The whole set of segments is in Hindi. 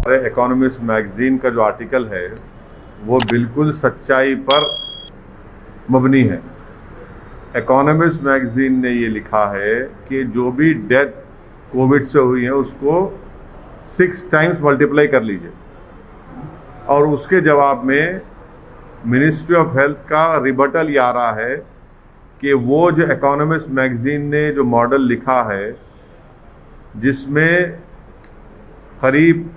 इकोनॉमिस्ट मैगजीन का जो आर्टिकल है वो बिल्कुल सच्चाई पर मबनी है। इकोनॉमिस्ट मैगजीन ने ये लिखा है कि जो भी डेथ कोविड से हुई है उसको 6 टाइम्स मल्टीप्लाई कर लीजिए, और उसके जवाब में मिनिस्ट्री ऑफ हेल्थ का रिबटल ये आ रहा है कि वो जो इकोनॉमिस्ट मैगजीन ने जो मॉडल लिखा है जिसमें करीब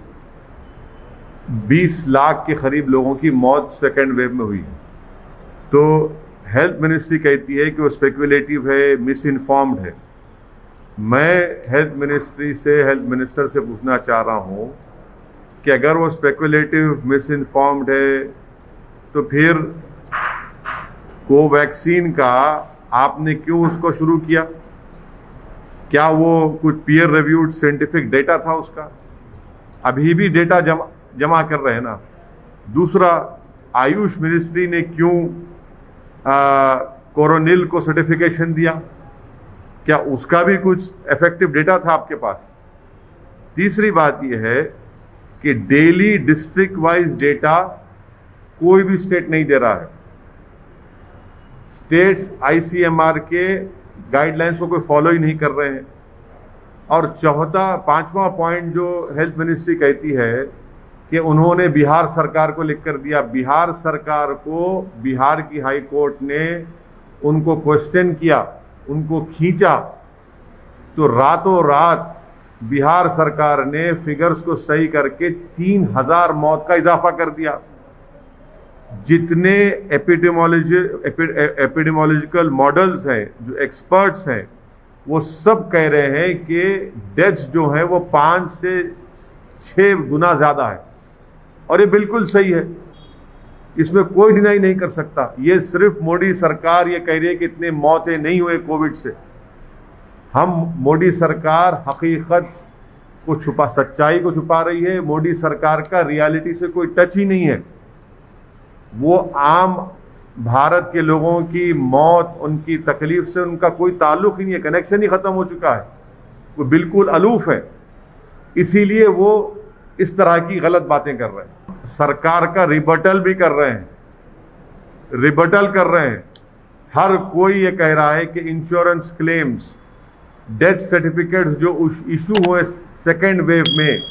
20 लाख के करीब लोगों की मौत सेकेंड वेव में हुई है, तो हेल्थ मिनिस्ट्री कहती है कि वो स्पेकुलेटिव है, मिस इन्फॉर्म्ड है। मैं हेल्थ मिनिस्टर से पूछना चाह रहा हूँ कि अगर वो स्पेकुलेटिव, मिस इन्फॉर्म्ड है तो फिर कोवैक्सीन का आपने क्यों उसको शुरू किया? क्या वो कुछ पीयर रिव्यूड साइंटिफिक डेटा था उसका? अभी भी डेटा जमा कर रहे हैं ना। दूसरा, आयुष मिनिस्ट्री ने क्यों कोरोनिल को सर्टिफिकेशन दिया? क्या उसका भी कुछ इफेक्टिव डेटा था आपके पास? तीसरी बात यह है कि डेली डिस्ट्रिक्ट वाइज डेटा कोई भी स्टेट नहीं दे रहा है। स्टेट्स आईसीएमआर के गाइडलाइंस को कोई फॉलो ही नहीं कर रहे हैं। और पांचवा पॉइंट जो हेल्थ मिनिस्ट्री कहती है कि उन्होंने बिहार सरकार को लिख कर दिया। बिहार सरकार को बिहार की हाई कोर्ट ने उनको क्वेश्चन किया, उनको खींचा, तो रातों रात बिहार सरकार ने फिगर्स को सही करके 3000 मौत का इजाफा कर दिया। जितने एपिडेमोलॉजिकल मॉडल्स हैं, जो एक्सपर्ट्स हैं, वो सब कह रहे हैं कि डेथ्स जो हैं वो 5 से 6 गुना ज़्यादा है, और ये बिल्कुल सही है, इसमें कोई डिनाई नहीं कर सकता। ये सिर्फ मोदी सरकार ये कह रही है कि इतने मौतें नहीं हुए कोविड से। मोदी सरकार हकीकत को सच्चाई को छुपा रही है। मोदी सरकार का रियलिटी से कोई टच ही नहीं है। वो आम भारत के लोगों की मौत, उनकी तकलीफ से उनका कोई ताल्लुक ही नहीं है, कनेक्शन ही खत्म हो चुका है, वो बिल्कुल अलूफ है। इसीलिए वो इस तरह की गलत बातें कर रहे हैं। सरकार का रिबटल भी कर रहे हैं। हर कोई ये कह रहा है कि इंश्योरेंस क्लेम्स, डेथ सर्टिफिकेट्स जो इशू हुए सेकेंड वेव में,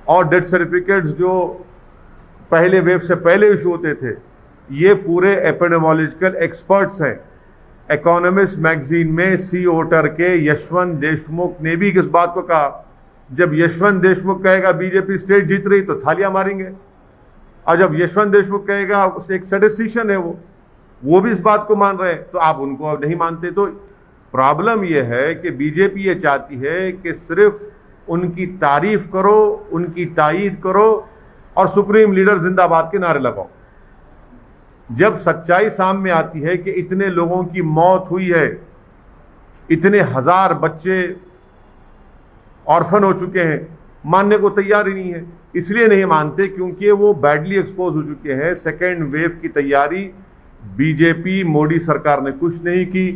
और डेथ सर्टिफिकेट्स जो पहले वेव से पहले इशू होते थे, ये पूरे एपिडेमोलॉजिकल एक्सपर्ट्स हैं। इकोनॉमिस्ट मैगजीन में सी वोटर के यशवंत देशमुख ने भी इस बात को कहा। जब यशवंत देशमुख कहेगा बीजेपी स्टेट जीत रही तो थालियां मारेंगे, और जब यशवंत देशमुख कहेगा उससे एक स्टैटिस्टिशियन है वो भी इस बात को मान रहे हैं, तो आप उनको अब नहीं मानते। तो प्रॉब्लम यह है कि बीजेपी ये चाहती है कि सिर्फ उनकी तारीफ करो, उनकी तायीद करो और सुप्रीम लीडर जिंदाबाद के नारे लगाओ। जब सच्चाई सामने आती है कि इतने लोगों की मौत हुई है, इतने हजार बच्चे ऑर्फन हो चुके हैं, मानने को तैयार ही नहीं है। इसलिए नहीं मानते क्योंकि वो बैडली एक्सपोज हो चुके हैं। सेकेंड वेव की तैयारी बीजेपी मोदी सरकार ने कुछ नहीं की।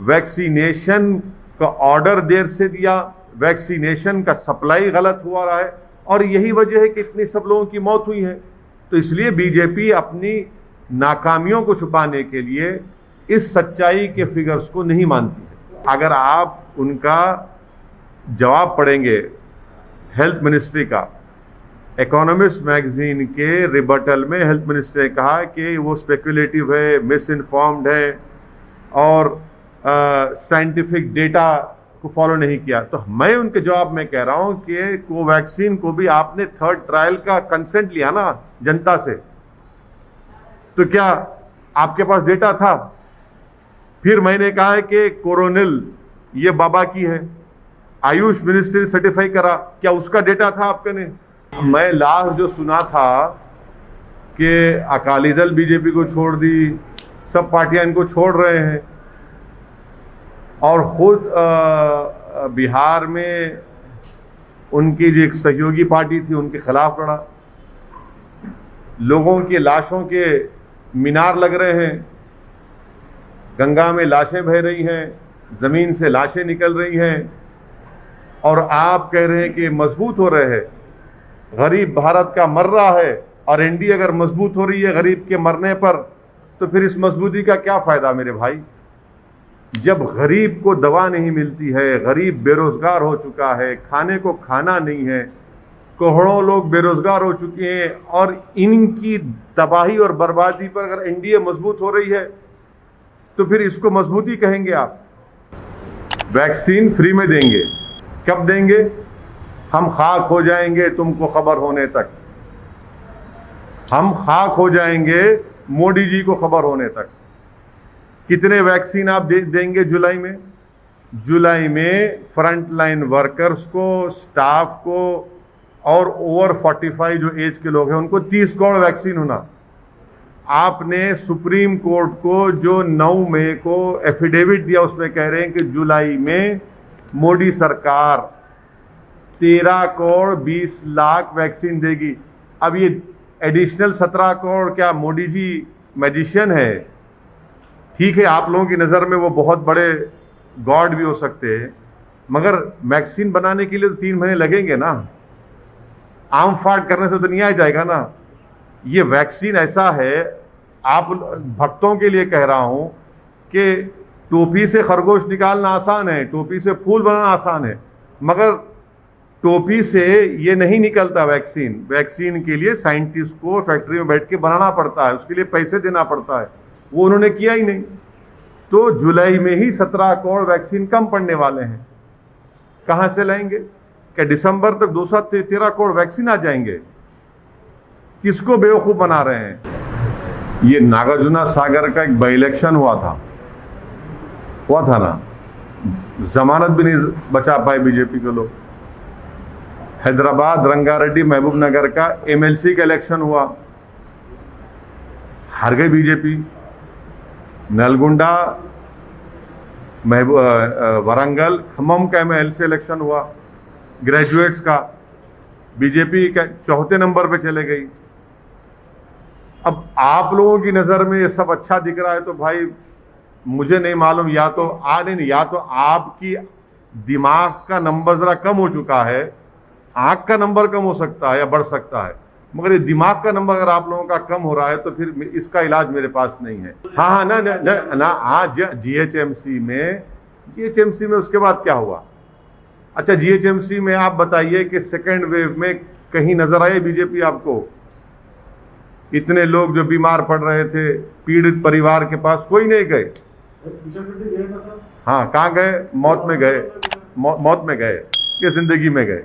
वैक्सीनेशन का ऑर्डर देर से दिया, वैक्सीनेशन का सप्लाई गलत हुआ रहा है, और यही वजह है कि इतनी सब लोगों की मौत हुई है। तो इसलिए बीजेपी अपनी नाकामियों को छुपाने के लिए इस सच्चाई के फिगर्स को नहीं मानती है। अगर आप उनका जवाब पढ़ेंगे हेल्थ मिनिस्ट्री का, इकोनॉमिस्ट मैगजीन के रिबटल में हेल्थ मिनिस्ट्री ने कहा कि वो स्पेकुलेटिव है, मिस इन्फॉर्म्ड है, और साइंटिफिक डेटा को फॉलो नहीं किया। तो मैं उनके जवाब में कह रहा हूं कि कोवैक्सीन को भी आपने 3rd ट्रायल का कंसेंट लिया ना जनता से, तो क्या आपके पास डेटा था? फिर मैंने कहा है कि कोरोनिल ये बाबा की है, आयुष मिनिस्ट्री सर्टिफाई करा, क्या उसका डेटा था आपके ने? मैं लास्ट जो सुना था कि अकाली दल बीजेपी को छोड़ दी, सब पार्टियां इनको छोड़ रहे हैं, और खुद बिहार में उनकी जो एक सहयोगी पार्टी थी उनके खिलाफ लड़ा। लोगों की लाशों के मीनार लग रहे हैं, गंगा में लाशें बह रही हैं, ज़मीन से लाशें निकल रही हैं, और आप कह रहे हैं कि मजबूत हो रहे हैं। गरीब भारत का मर रहा है और एनडीए अगर मजबूत हो रही है गरीब के मरने पर, तो फिर इस मजबूती का क्या फायदा मेरे भाई। जब गरीब को दवा नहीं मिलती है, गरीब बेरोजगार हो चुका है, खाने को खाना नहीं है, करोड़ों लोग बेरोजगार हो चुके हैं, और इनकी तबाही और बर्बादी पर अगर एनडीए मजबूत हो रही है तो फिर इसको मजबूती कहेंगे आप। वैक्सीन फ्री में देंगे, कब देंगे? हम खाक हो जाएंगे तुमको खबर होने तक, हम खाक हो जाएंगे मोदी जी को खबर होने तक। कितने वैक्सीन आप देंगे जुलाई में? जुलाई में फ्रंट लाइन वर्कर्स को, स्टाफ को और ओवर 45 जो एज के लोग हैं उनको 30 करोड़ वैक्सीन होना। आपने सुप्रीम कोर्ट को जो 9 मई को एफिडेविट दिया उसमें कह रहे हैं कि जुलाई में मोदी सरकार 13 करोड़ 20 लाख वैक्सीन देगी। अब ये एडिशनल 17 करोड़ क्या मोदी जी मैजिशियन है? ठीक है, आप लोगों की नज़र में वो बहुत बड़े गॉड भी हो सकते हैं, मगर वैक्सीन बनाने के लिए तो 3 महीने लगेंगे ना। आम फाट करने से तो नहीं आ जाएगा ना। ये वैक्सीन ऐसा है, आप भक्तों के लिए कह रहा हूं कि टोपी से खरगोश निकालना आसान है, टोपी से फूल बनाना आसान है, मगर टोपी से ये नहीं निकलता वैक्सीन। वैक्सीन के लिए साइंटिस्ट को फैक्ट्री में बैठ के बनाना पड़ता है, उसके लिए पैसे देना पड़ता है, वो उन्होंने किया ही नहीं। तो जुलाई में ही 17 करोड़ वैक्सीन कम पड़ने वाले हैं। कहां से लाएंगे? क्या दिसंबर तक 213 करोड़ वैक्सीन आ जाएंगे? किसको बेवकूफ बना रहे हैं? ये नागार्जुना सागर का एक बाई इलेक्शन हुआ था ना, जमानत भी नहीं बचा पाए बीजेपी के लोग। हैदराबाद रंगारेड्डी महबूब नगर का एमएलसी का इलेक्शन हुआ, हार गई बीजेपी। नलगुंडा वरंगल खम्मम का एमएलसी इलेक्शन हुआ ग्रेजुएट्स का, बीजेपी का 4थे नंबर पे चले गई। अब आप लोगों की नज़र में ये सब अच्छा दिख रहा है तो भाई मुझे नहीं मालूम, या तो आपकी दिमाग का नंबर ज़रा कम हो चुका है, आँख का नंबर कम हो सकता है या बढ़ सकता है, मगर ये दिमाग का नंबर अगर आप लोगों का कम हो रहा है तो फिर इसका इलाज मेरे पास नहीं है। हाँ ना आज जीएचएमसी में उसके बाद क्या हुआ? अच्छा, जीएचएमसी में आप बताइए कि सेकेंड वेव में कहीं नजर आए बीजेपी आपको? इतने लोग जो बीमार पड़ रहे थे, पीड़ित परिवार के पास कोई नहीं गए। हाँ, कहाँ गए? मौत में गए, मौत में गए या जिंदगी में गए?